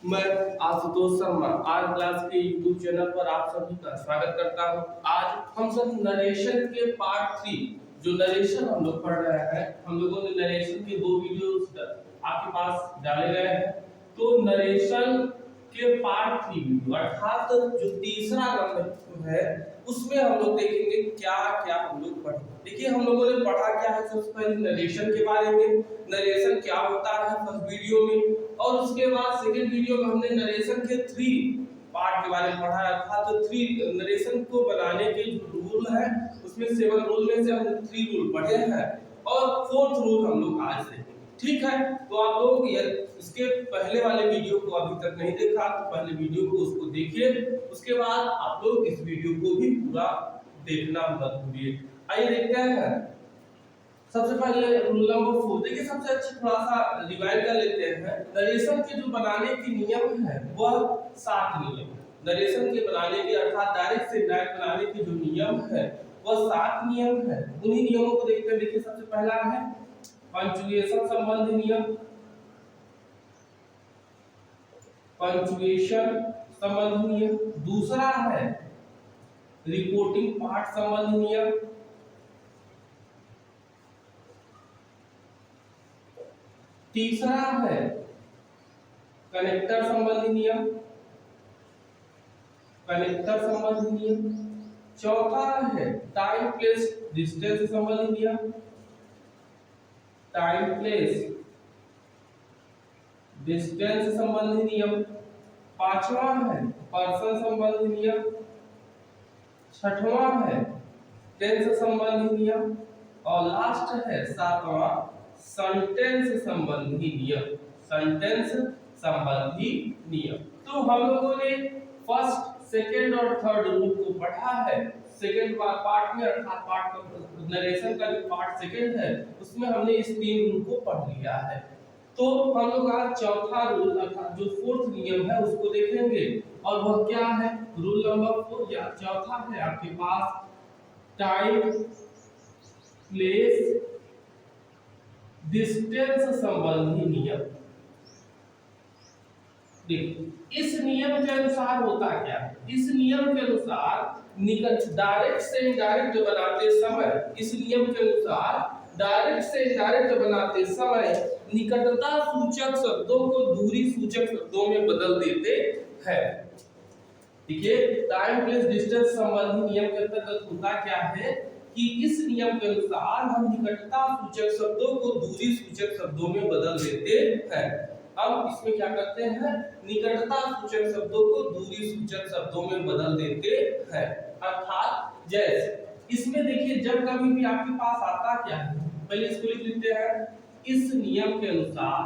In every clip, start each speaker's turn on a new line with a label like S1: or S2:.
S1: मैं Ashutosh Sharma are class के YouTube channel पर आप सभी का स्वागत करता हूं। आज हम सब नरेशन के पार्ट 3 जो नरेशन हम लोग पढ़ रहे हैं, हम लोगों ने नरेशन के 2 वीडियोस आपके पास डाले गए हैं। तो नरेशन के पार्ट 3 वीडियो अर्थात जो तीसरा नंबर है उसमें हम लोग देखेंगे क्या क्या हम लोग पढ़े। देखिए हम लोगों ने पढ़ा क्या है, सबसे पहले नरेशन के बारे में, नरेशन क्या होता है फर्स्ट वीडियो में, और उसके बाद सेकंड वीडियो में हमने नरेशन के 3 पार्ट के बारे में पढ़ा था। तो 3 नरेशन को बनाने के जो रूल है उसमें 7 रूल में से हमने 3 रूल पढ़े हैं और 4th रूल हम लोग आज देखेंगे। ठीक है, तो आप लोग इसके पहले वाले वीडियो को अभी तक नहीं देखा तो पहले वीडियो को उसको देखिए, उसके बाद आप लोग इस वीडियो को भी पूरा देखना मत भूलिए। आइए देखते हैं सबसे पहले रूल नंबर 4। देखिए सबसे अच्छा थोड़ा सा रिवाइज कर लेते हैं। नरेशन के जो बनाने के नियम है वह 7 नियम है। नरेशन के बनाने के अर्थात डायरेक्ट से इंडायरेक्ट बनाने के जो नियम है वह 7 नियम है। उन्हीं नियमों को देखते हैं। देखिए सबसे पहला है पंक्चुएशन संबंधी नियम, पंक्चुएशन संबंधी नियम। दूसरा है रिपोर्टिंग पार्ट संबंधी नियम। तीसरा है कनेक्टर संबंधी नियम, कनेक्टर संबंधी नियम। चौथा है टाइम प्लेस डिस्टेंस संबंधी नियम, टाइम प्लेस डिस्टेंस संबंधी नियम। पांचवा है पर्सन संबंधी नियम। छठवां है टेंस संबंधी नियम और लास्ट है सातवां सेंटेंस संबंधी नियम, सेंटेंस संबंधी नियम। तो हम लोगों ने फर्स्ट, सेकंड और थर्ड रूल को पढ़ा है। सेकंड पार्ट में अर्थात पार्ट नरेशन का जो पार्ट सेकंड है उसमें हमने इस 3 रूल को पढ़ लिया है। तो हम लोग आज चौथा रूल अर्थात जो 4th नियम है उसको देखेंगे और वह क्या है, रूल नंबर 4 या चौथा है आपके पास टाइम प्लेस डिस्टेंस संबंधी नियम। देखिए इस नियम के अनुसार होता क्या है, इस नियम के अनुसार निकट डायरेक्ट से इनडायरेक्ट बनाते समय, इस नियम के अनुसार डायरेक्ट से इनडायरेक्ट बनाते समय निकटता सूचक शब्दों को दूरी सूचक शब्दों में बदल देते हैं। देखिए टाइम प्लेस डिस्टेंस संबंधी नियम के अंतर्गत होता क्या है कि इस नियम के अनुसार हम निकटता सूचक शब्दों को दूरी सूचक शब्दों में बदल देते हैं। हम इसमें क्या करते हैं, निकटता सूचक शब्दों को दूरी सूचक शब्दों में बदल देते हैं। अर्थात जैसे इसमें देखिए जब कभी भी आपके पास आता क्या है, पहले इसको लिख लेते हैं। इस नियम के अनुसार,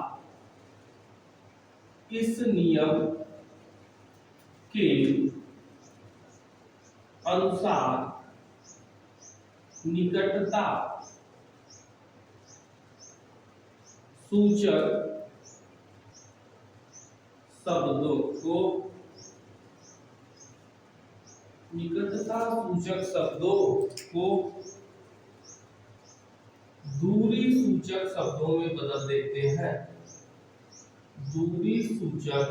S1: इस नियम के अनुसार निकटता सूचक शब्दों को, निकटता सूचक शब्दों को दूरी सूचक शब्दों में बदल देते हैं, दूरी सूचक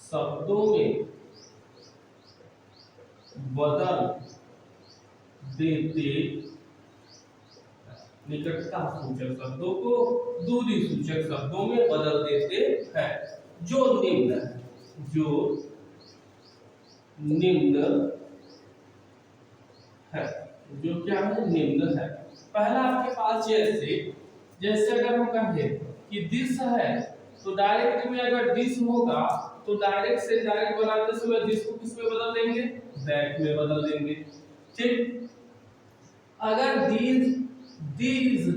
S1: शब्दों में बदल देते, निकटता सूचक शब्दों को दूरी सूचक शब्दों में बदल देते हैं। जो निम्न है, जो निम्न है, जो क्या है, निम्न है। पहला आपके पास जैसे जैसे अगर हम कहें कि दिस है तो डायरेक्ट में अगर दिस होगा तो डायरेक्ट से डायरेक्ट बनाते समय दिस को किस में बदल देंगे, दैट में बदल देंगे। ठीक, अगर दीज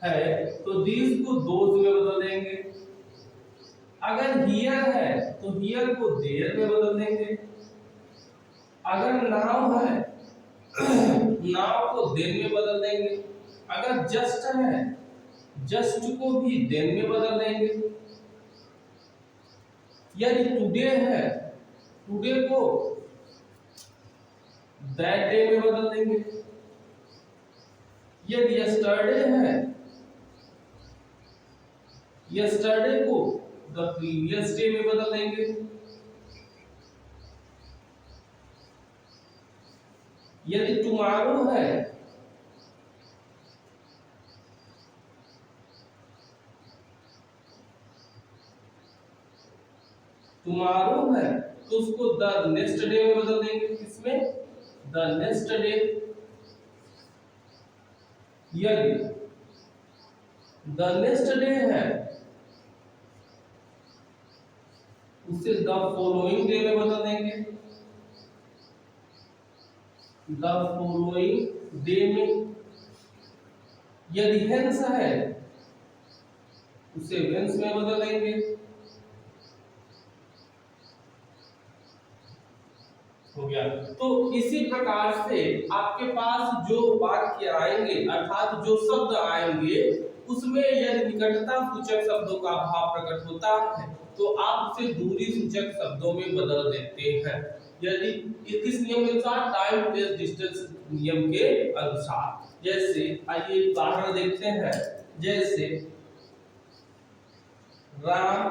S1: है तो दीज को दोज में बदल देंगे। अगर हियर है तो हियर को देयर में बदल देंगे। अगर नाउ है नाउ को देन में बदल देंगे। अगर जस्ट है जस्ट को भी देन में बदल देंगे। यदि टुडे है टुडे को दैट डे में बदल देंगे। यदि यस्टरडे है यस्टरडे को द प्रीवियस डे में बदल देंगे। यदि टुमारो है तो उसको द नेक्स्ट डे में बदल देंगे। किसमें? The next day. यदि द नेक्स्ट डे है उसे द फॉलोइंग डे में बदल देंगे। द फॉलोइंग डे में। यदि हेंस है उसे वेंस में बदल देंगे। हो गया। तो इसी प्रकार से आपके पास जो वाक्य आएंगे अर्थात जो शब्द आएंगे उसमें यदि निकटता सूचक शब्दों का भाव प्रकट होता है तो आप उसे दूरी सूचक शब्दों में बदल देते हैं। यदि किस नियम के अनुसार? टाइम प्लेस डिस्टेंस नियम के अनुसार। जैसे आइए उदाहरण देखते हैं। जैसे राम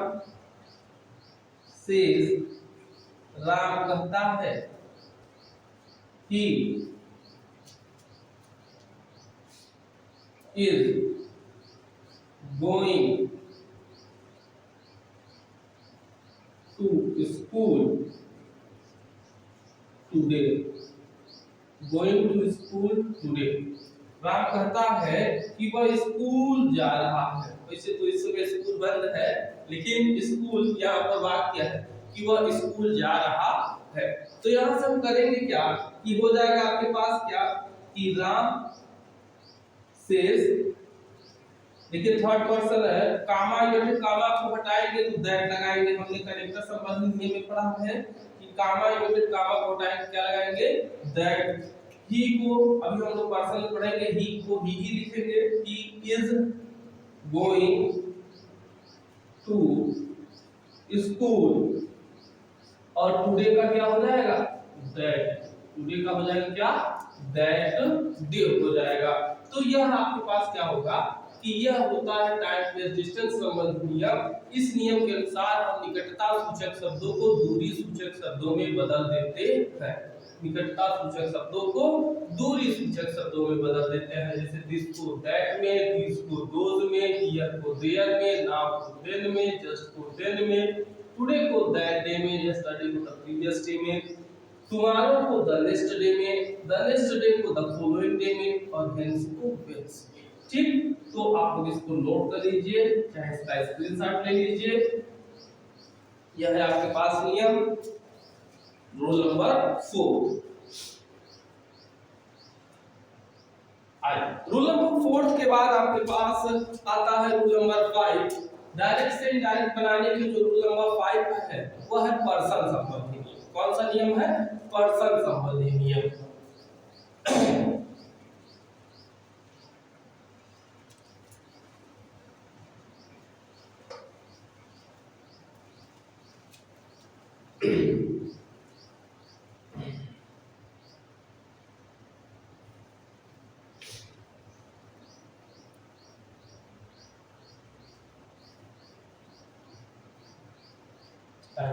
S1: कहता है he is going to school today। going to school today। Ram कहता है कि वह स्कूल जा रहा है। वैसे तो इस समय स्कूल बंद है लेकिन स्कूल यहाँ पर वाक्य है कि वह स्कूल जा रहा है। तो यहाँ से हम करेंगे क्या कि हो जाएगा आपके पास क्या कि राम सेज, देखिए थर्ड पर्सन है, कामा यूनिट कामा को हटाएंगे तो दैट लगाएंगे। हमने कनेक्टर संबंधी नियम में पढ़ा है कि कामा यूनिट कामा को हटाएंगे क्या लगाएंगे? दैट। ही को अभी हम लोग पर्सन में पढ़ेंगे, ही को ही लिखेंगे। He is going to school और टुडे का क्या हो जाएगा? दैट। टुडे का हो जाएगा क्या? दैट डे हो जाएगा। तो यह आपके पास क्या होगा कि यह होता है टाइम प्लेस डिस्टेंस संबंधी नियम। इस नियम के अनुसार हम निकटता सूचक शब्दों को दूरी सूचक शब्दों में बदल देते हैं। निकटता सूचक शब्दों को दूरी सूचक शब्दों में बदल देते हैं। जैसे दिस को दैट में, दिस को दोज में, हियर को देयर में, नाउ को देन में, जस्ट को देन में, टुडे को दैट डे में, यस्टरडे को द प्रीवियस डे में, टुमारो को द नेक्स्ट डे में, द नेक्स्ट डे को द फॉलोइंग डे में और हेंस को वेंस में। ठीक, तो आप लोग इसको नोट कर लीजिए, चाहे इसका स्क्रीनशॉट ले लीजिए। यह है आपके पास नियम रूल नंबर 4। रूल नंबर 4 के बाद आपके पास आता है रूल नंबर 5। डायरेक्ट से इनडायरेक्ट बनाने के जो रूल नंबर 5 है वह है पर्सन संबंधी नियम। कौन सा नियम है? पर्सन संबंधी नियम।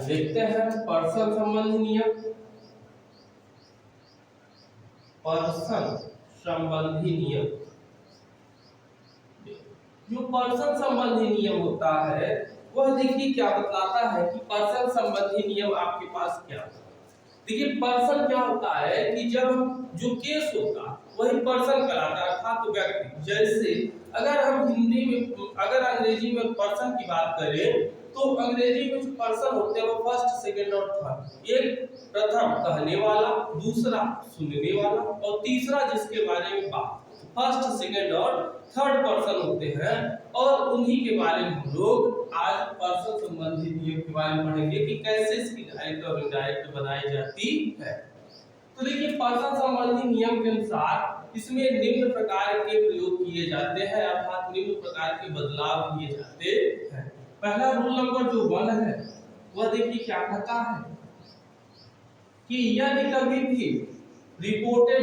S1: देखते हैं पर्सन संबंधी नियम। पर्सन संबंधी नियम, जो पर्सन संबंधी नियम होता है वह देखिए क्या बतलाता है कि पर्सन संबंधी नियम आपके पास क्या है। देखिए पर्सन क्या होता है कि जब जो केस होता वही पर्सन कहलाता है अर्थात तो व्यक्ति। जैसे अगर हम हिंदी में अगर अंग्रेजी में पर्सन की बात करें तो अंग्रेजी में जो पर्सन होते हैं वो फर्स्ट, सेकंड और थर्ड। एक प्रथम कहने वाला, दूसरा सुनने वाला और तीसरा जिसके बारे में बात। फर्स्ट, सेकंड और थर्ड पर्सन होते हैं और उन्हीं के बारे में हम लोग आज पर्सन संबंधी नियम के बारे में पढ़ेंगे कि कैसे इसकी डायरेक्ट और इनडायरेक्ट बनाई जाती है। तो देखिए पर्सन संबंधी नियम के अनुसार इसमें निम्न प्रकार के प्रयोग किए जाते हैं अर्थात निम्न प्रकार के बदलाव किए जाते हैं। पहला रूल नंबर जो 1 है वह देखिए क्या कहता है कि यदि कभी भी रिपोर्टेड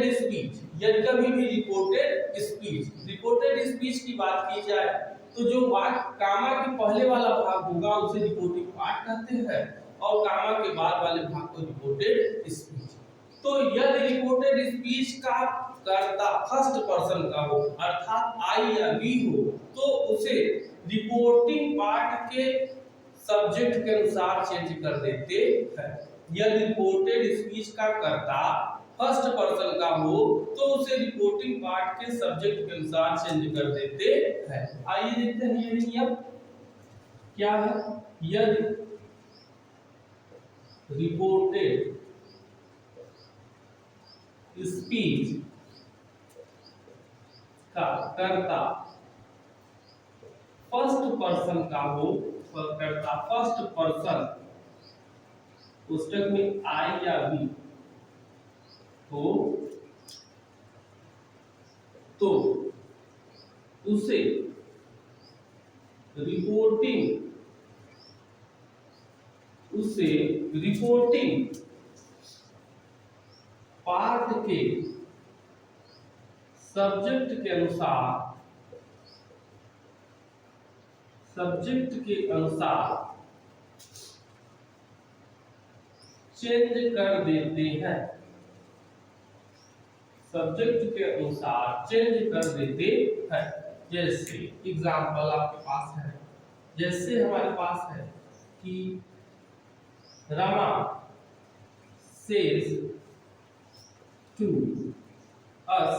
S1: स्पीच की बात की जाए तो जो कामा के पहले वाला भाग होगा उसे रिपोर्टिंग पार्ट कहते हैं और कामा के बाद वाले भाग को रिपोर्टेड स्पीच। तो यदि रिपोर्टेड स्पीच का कर्ता फर्स्ट पर्सन का हो अर्थात आई या वी हो तो उसे रिपोर्टिंग पार्ट के सब्जेक्ट के अनुसार चेंज कर देते हैं। यदि रिपोर्टेड स्पीच का कर्ता फर्स्ट पर्सन का हो तो उसे रिपोर्टिंग पार्ट के सब्जेक्ट के अनुसार चेंज कर देते हैं। आइए देखते हैं ये नियम क्या है। यदि रिपोर्टेड स्पीच का कर्ता फर्स्ट पर्सन का हो, कर्ता फर्स्ट पर्सन पुस्तक में आई या बी हो तो उसे रिपोर्टिंग पार्ट के सब्जेक्ट के अनुसार चेंज कर देते हैं। सब्जेक्ट के अनुसार चेंज कर देते हैं। जैसे एग्जांपल आपके पास है, जैसे हमारे पास है कि Rama says to us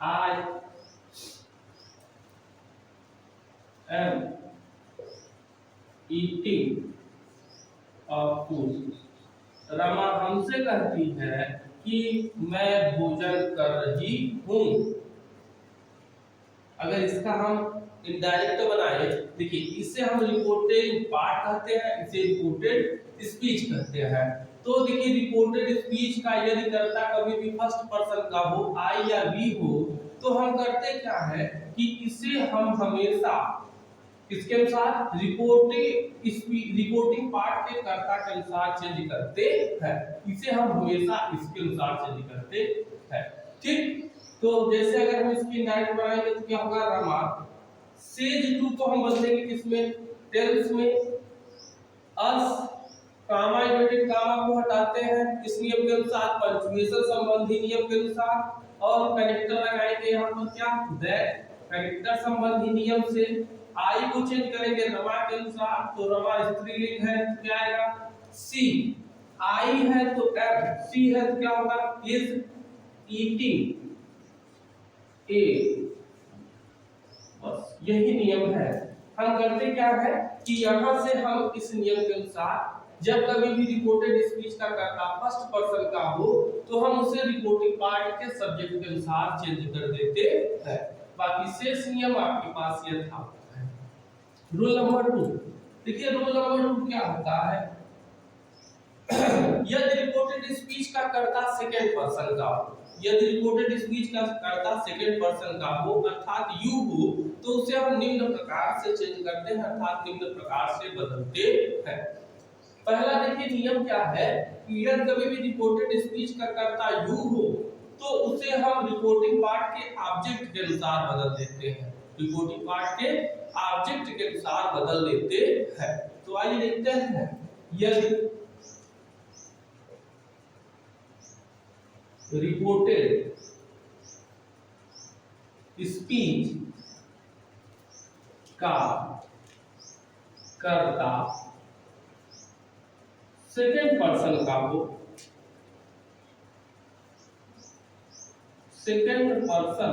S1: I am eating a food. Rama हमसे कहती है कि मैं भोजन कर रही हूं। अगर इसका हम इनडायरेक्ट बनाए, देखिए इसे हम रिपोर्टेड पार्ट कहते हैं, इसे रिपोर्टेड स्पीच कहते हैं। तो देखिए रिपोर्टेड स्पीच का यदि कर्ता कभी भी फर्स्ट पर्सन का हो आई या वी हो तो हम करते क्या है कि इसे हम हमेशा इसके अनुसार रिपोर्टिंग पार्ट के कर्ता के अनुसार चेंज करते हैं। इसे हम हमेशा इसके अनुसार चेंज करते हैं। ठीक, तो जैसे अगर हम इसकी इनडायरेक्ट बनाएंगे तो क्या होगा, रमा सेज टू को हम बदलेंगे किसमें, टेल्स में। अस कामा इन्वर्टेड कामा को हटाते हैं इस नियम के अनुसार, पंक्चुएशन संबंधी नियम के अनुसार, और कनेक्टर लगाएंगे यहाँ पर क्या, दैट। कनेक्टर संबंधी नियम से आई को चेंज करेंगे रमा के अनुसार, तो रमा स्त्रीलिंग है तो क्या आएगा, सी। आई है तो एम, सी है तो क्या होगा, इज ईटिंग ए। बस यही नियम है। हम करते क्या है कि यहाँ से हम इस नियम के अनुसार जब कभी भी रिपोर्टेड स्पीच का कर्ता फर्स्ट पर्सन का हो तो हम उसे रिपोर्टिंग पार्ट के सब्जेक्ट के अनुसार चेंज कर देते हैं। बाकी शेष नियम आपके पास यथावत है। रूल नंबर 2, देखिए रूल नंबर 2 क्या होता है। यदि रिपोर्टेड स्पीच का कर्ता सेकंड पर्सन का हो, यदि रिपोर्टेड स्पीच का कर्ता सेकंड पर्सन का हो अर्थात यू हो तो उसे हम निम्न प्रकार से चेंज करते हैं अर्थात निम्न प्रकार से बदलते हैं। पहला देखिए नियम क्या है कि यदि कभी भी रिपोर्टेड स्पीच का कर्ता यू हो तो उसे हम रिपोर्टिंग पार्ट के ऑब्जेक्ट के अनुसार बदल देते हैं। रिपोर्टिंग पार्ट के ऑब्जेक्ट के अनुसार बदल देते हैं। तो आइए देखते हैं, यदि रिपोर्टेड स्पीच का कर्ता सेकेंड पर्सन का हो, सेकेंड पर्सन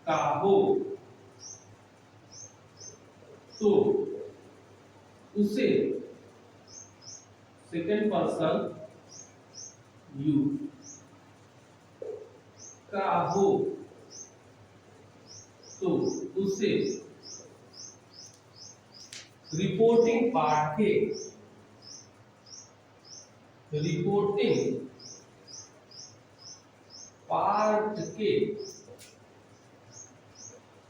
S1: का हो तो उसे सेकेंड पर्सन यू का हो तो उसे रिपोर्टिंग पार्ट के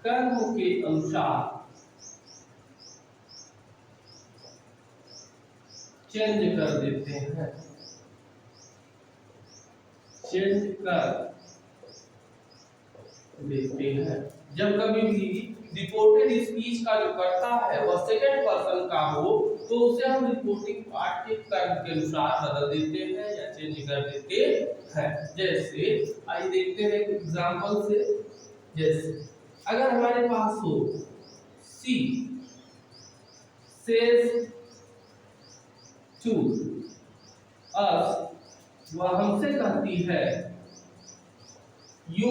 S1: कर्म के अनुसार चेंज कर देते हैं। चेंज कर देते हैं। जब कभी भी रिपोर्टेड स्पीच का जो कर्ता है वह सेकंड पर्सन का हो तो उसे हम रिपोर्टिंग पार्ट के कर्म के अनुसार बदल देते हैं या चेंज कर देते हैं। जैसे आइए देखते हैं एक एग्जांपल से। जैसे अगर हमारे पास हो सी सेज टू अस, वह हमसे कहती है यू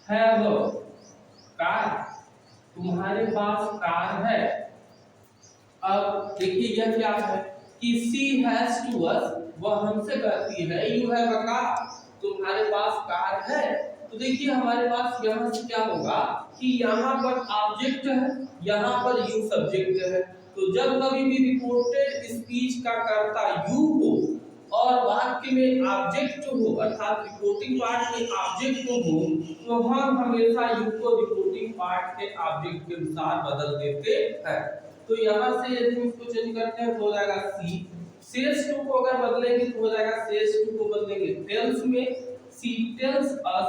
S1: हैव कार, तुम्हारे पास कार है। अब देखिए यह क्या है कि सी हैज टू अस, वह हमसे कहती है यू हैव अ कार, तुम्हारे पास कार है। तो देखिए हमारे पास यहाँ से क्या होगा कि यहाँ पर ऑब्जेक्ट है, यहाँ पर यू सब्जेक्ट है। तो जब कभी भी रिपोर्टेड स्पीच का कर्ता यू हो और वाक्य में ऑब्जेक्ट हो अर्थात रिपोर्टिंग पार्ट में ऑब्जेक्ट हो तो हम हमेशा यू को रिपोर्टिंग पार्ट के ऑब्जेक्ट के अनुसार बदल देते हैं। तो यहाँ से यदि हम इसको चेंज करते हैं तो हो जाएगा सी सेल्स टू को अगर बदलेंगे तो हो जाएगा सेल्स टू को बदलेंगे टेल्स में she tells us,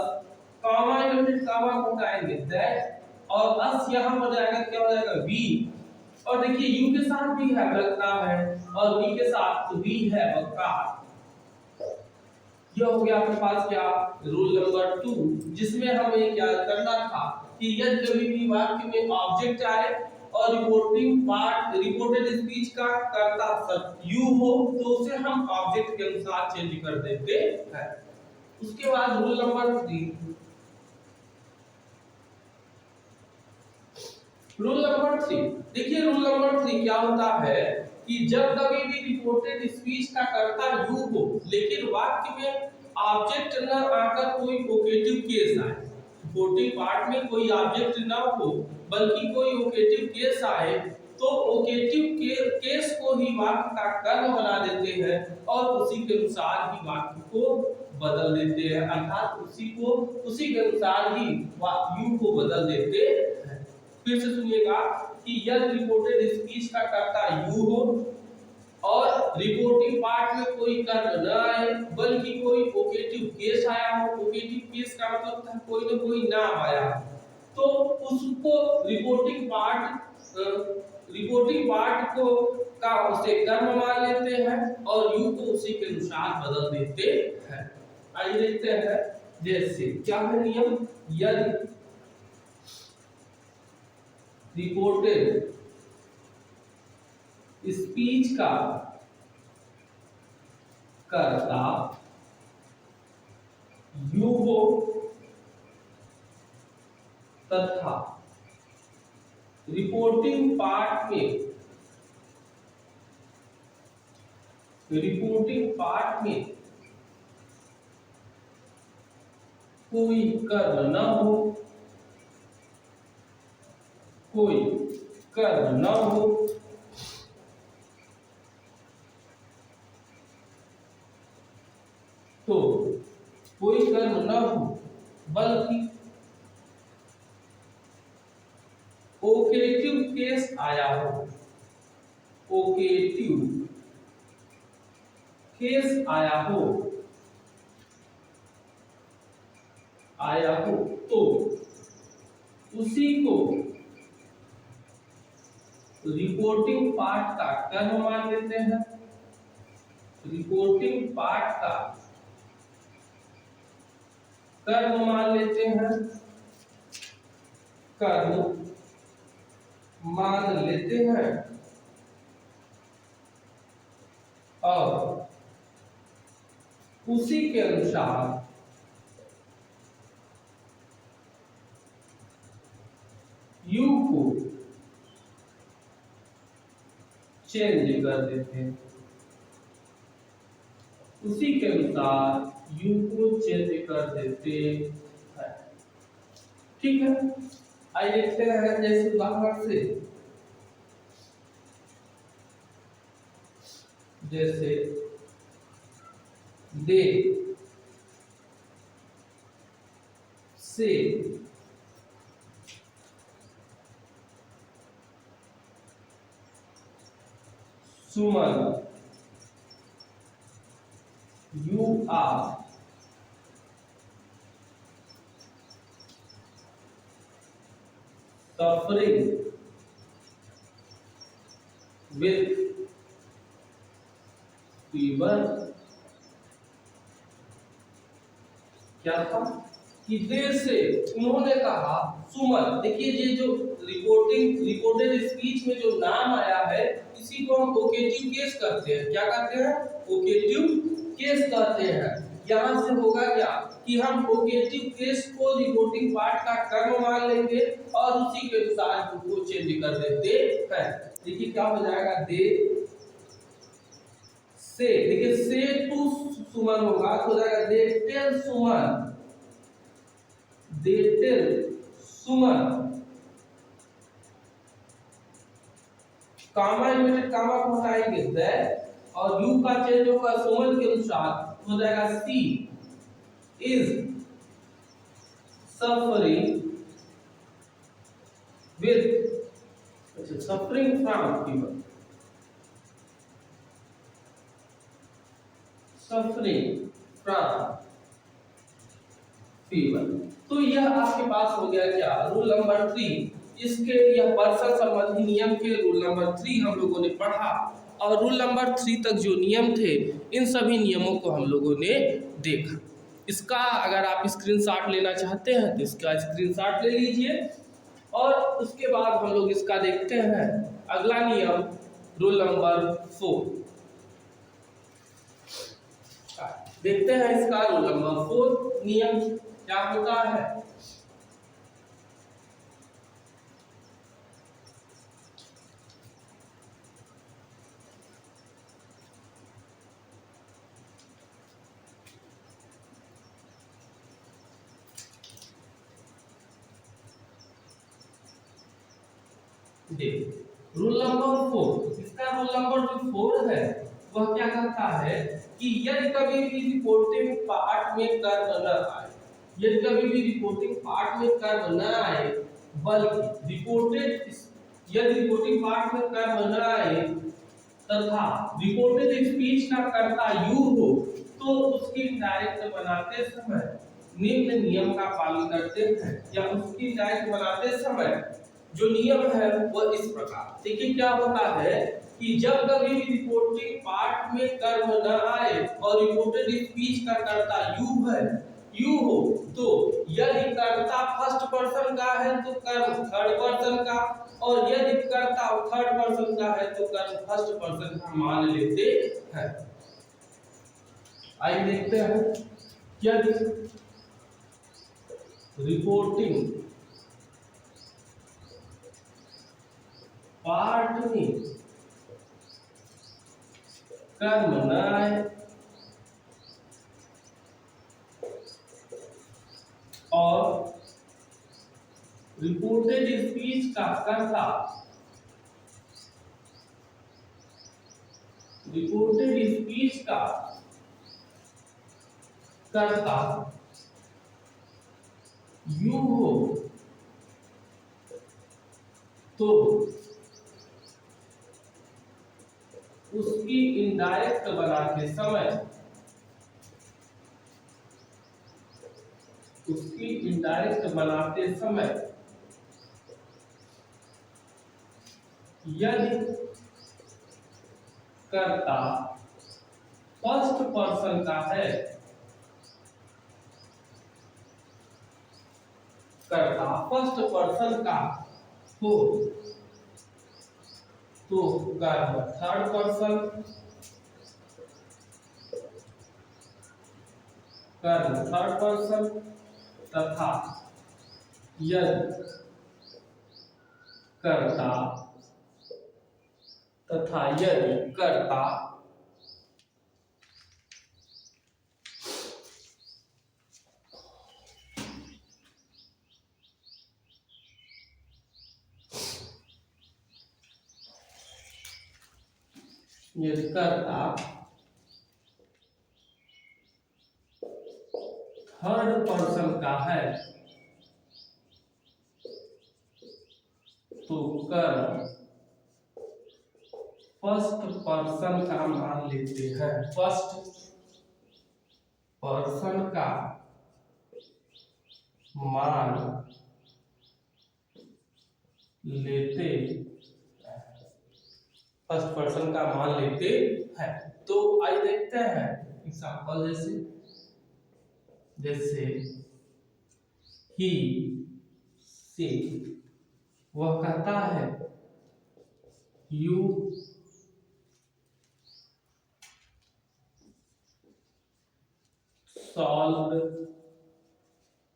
S1: comma inverted comma को हटाएंगे दैट और अस यहाँ हो जाएगा क्या हो जाएगा वी। और देखिए यू के साथ भी है लगता है और वी के साथ तो वी है बका। यह हो गया आपके पास क्या रूल नंबर 2 जिसमें हमें क्या करना था कि यदि कभी भी वाक्य में ऑब्जेक्ट आए और रिपोर्टिंग पार्ट रिपोर्टेड स्पीच का कर्ता यू हो तो उसे हम ऑब्जेक्ट के अनुसार चेंज कर देते हैं। उसके बाद रूल नंबर 3 रूल नंबर 3 देखिए रूल नंबर 3 क्या होता है कि जब कभी भी रिपोर्टेड स्पीच का कर्ता यू हो लेकिन वाक्य में ऑब्जेक्ट न आकर कोई वोकेटिव केस आए, रिपोर्टिंग पार्ट में कोई ऑब्जेक्ट न हो बल्कि कोई वोकेटिव केस आए तो वोकेटिव केस को ही वाक्य का कर्म बना देते हैं और उसी के अनुसार ही वाक्य को बदल देते हैं अर्थात उसी के अनुसार ही यू को बदल देते हैं। फिर से सुनिएगा कि यदि रिपोर्टेड स्पीच का कर्ता यू हो और रिपोर्टिंग पार्ट में कोई कर्म न आए बल्कि कोई वोकेटिव केस आया हो, वोकेटिव केस का मतलब था कोई न कोई नाम आया तो उसको रिपोर्टिंग पार्ट को का उसे कर्म मान लेते हैं और यू को उसी के अनुसार बदल देते हैं। आइए देखते हैं जैसे क्या है नियम, यदि रिपोर्टेड स्पीच का कर्ता यू हो तथा रिपोर्टिंग पार्ट में कोई कर्म न हो तो कोई कर्म न हो बल्कि ओकेटिव केस आया हो, ओकेटिव केस आया हो तो उसी को रिपोर्टिंग पार्ट का कर्म मान लेते हैं, रिपोर्टिंग पार्ट का कर्म मान लेते हैं, कर्म मान लेते हैं और उसी के अनुसार यू को चेंज कर देते हैं, उसी के अनुसार यू को चेंज कर देते हैं। ठीक है, आइए देखते हैं जैसे उदाहरण से, जैसे दे से सुमन आर सफरिंग विथ फीवर। क्या था कि देर से उन्होंने कहा सुमन। देखिए ये जो रिपोर्टेड स्पीच में जो नाम आया है इसी को हम वोकेटिव केस कहते हैं। क्या कहते हैं? वोकेटिव केस कहते हैं। यहां से होगा क्या कि हम वोकेटिव केस को रिपोर्टिंग पार्ट का कर्म मान लेंगे और उसी के अनुसार उसको चेंज कर देते हैं। देखिए क्या हो जाएगा, दे से, देखिए से टू सुमन होगा तो हो जाएगा they tell Suman, they tell Suman. Comma inverted comma को हटाएंगे दैट और यू का चेंज होगा सुमन के अनुसार हो जाएगा she is suffering with, suffering from fever, suffering from fever. तो यह आपके पास हो गया क्या, रूल नंबर 3। इसके यह पर्सन संबंधी नियम के रूल नंबर 3 हम लोगों ने पढ़ा और रूल नंबर 3 तक जो नियम थे इन सभी नियमों को हम लोगों ने देखा। इसका अगर आप स्क्रीनशॉट लेना चाहते हैं तो इसका स्क्रीनशॉट ले लीजिए और उसके बाद हम लोग इसका देखते हैं अगला नियम, रूल नंबर 4 देखते हैं। इसका रूल नंबर 4 नियम क्या होता है। रूल नंबर 4, इसका रूल नंबर जो 4 है वह क्या कहता है कि यदि कभी भी रिपोर्टिंग पार्ट में कर्म न आए, यदि कभी भी रिपोर्टिंग पार्ट में कर्म न आए बल्कि यदि रिपोर्टिंग पार्ट में कर्म न आए तथा रिपोर्टेड स्पीच का कर्ता यू हो तो उसकी डायरेक्ट बनाते समय निम्न नियम का पालन करते हैं। या उसकी डायरेक्ट बनाते समय जो नियम है वह इस प्रकार, देखिए क्या होता है कि जब कभी भी रिपोर्टिंग पार्ट में कर्म न आए और रिपोर्टेड स्पीच का कर्ता यू हो तो यदि कर्ता फर्स्ट पर्सन का है तो कर्म थर्ड पर्सन का और यदि कर्ता थर्ड पर्सन का है तो कर्म फर्स्ट पर्सन का मान लेते हैं। आइए देखते हैं, यदि रिपोर्टिंग पार्ट में कर्म न आए और रिपोर्टेड स्पीच का कर्ता यू हो तो उसकी इनडायरेक्ट बनाते समय यदि कर्ता फर्स्ट पर्सन का है, कर्ता फर्स्ट पर्सन का हो तो कर्म थर्ड पर्सन तथा यदि कर्ता थर्ड पर्सन का है तो कर्म फर्स्ट पर्सन का मान लेते हैं। फर्स्ट पर्सन का मान लेते, फर्स्ट पर्सन का मान लेते हैं। तो आइए देखते हैं एग्जांपल, जैसे ही से, वह कहता है यू सॉल्व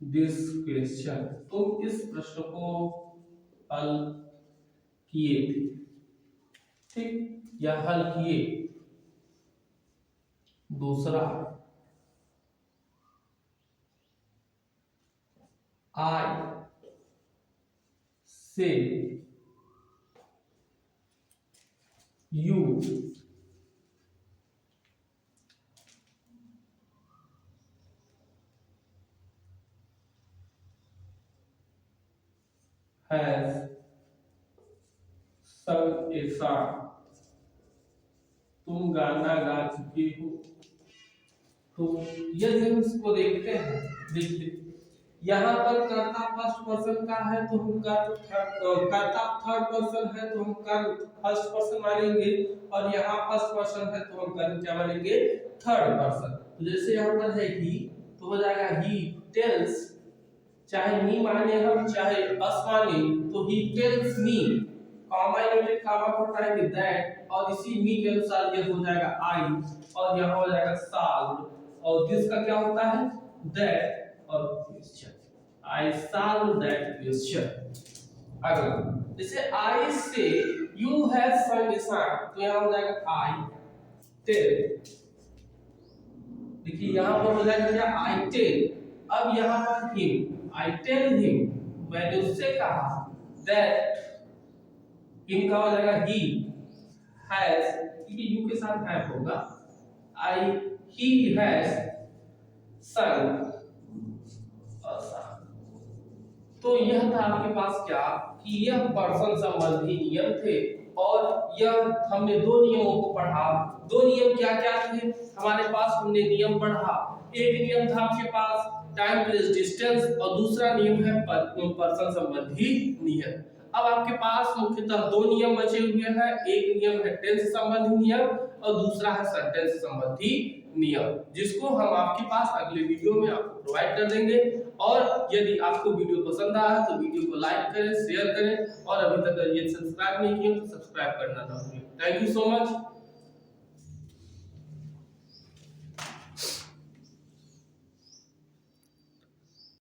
S1: दिस क्वेश्चन, तुम इस प्रश्न को हल किए थे, ठीक, या हल किए। दूसरा, आई से you has sung a song, तुम गाना गा चुके हो। तो यदि हम इसको देखते हैं, देखते यहाँ पर कर्ता फर्स्ट पर्सन का है तो हम कर्ता थर्ड पर्सन है तो हम कर्म फर्स्ट पर्सन मानेंगे, और यहाँ फर्स्ट पर्सन है तो हम कर्म क्या मानेंगे, थर्ड पर्सन। तो जैसे यहाँ पर है ही, तो हो जाएगा ही टेल्स, चाहे मी माने हम चाहे अस माने, तो he tells me, comma inverted comma को हटाएंगे दैट, और इसी मी के अनुसार ये हो जाएगा आई, और यहाँ हो जाएगा सॉल्व, और दिस का क्या होता है, दैट और question, I solve that question. अगला, जैसे आई से यू हैव सung a song, तो यहाँ हो जाएगा आई टेल, देखिए यहाँ पर हो जाएगा क्या, आई टेल। अब यहाँ per him, I tell him, मैंने उससे कहा, दैट हिम का हो जाएगा ही हैज, क्योंकि यू के साथ हैव होगा, he has sung a song। तो यह था आपके पास क्या, कि यह पर्सन संबंधी नियम थे, और यह हमने दो नियमों को पढ़ा। दो नियम क्या क्या थे हमारे पास, हमने नियम पढ़ा, एक नियम था आपके पास टाइम प्लेस डिस्टेंस, और दूसरा नियम है पर्सन संबंधी नियम। अब आपके पास मुख्यतः दो नियम बचे हुए हैं, एक नियम है टेंस संबंधी नियम, और दूसरा है सेंटेंस संबंधी नियम, जिसको हम आपके पास अगले वीडियो में आपको प्रोवाइड कर देंगे। और यदि आपको वीडियो पसंद आया तो वीडियो को लाइक करें, शेयर करें, और अभी तक ये सब्सक्राइब नहीं किए तो सब्सक्राइब करना ना भूलें। Thank you so much.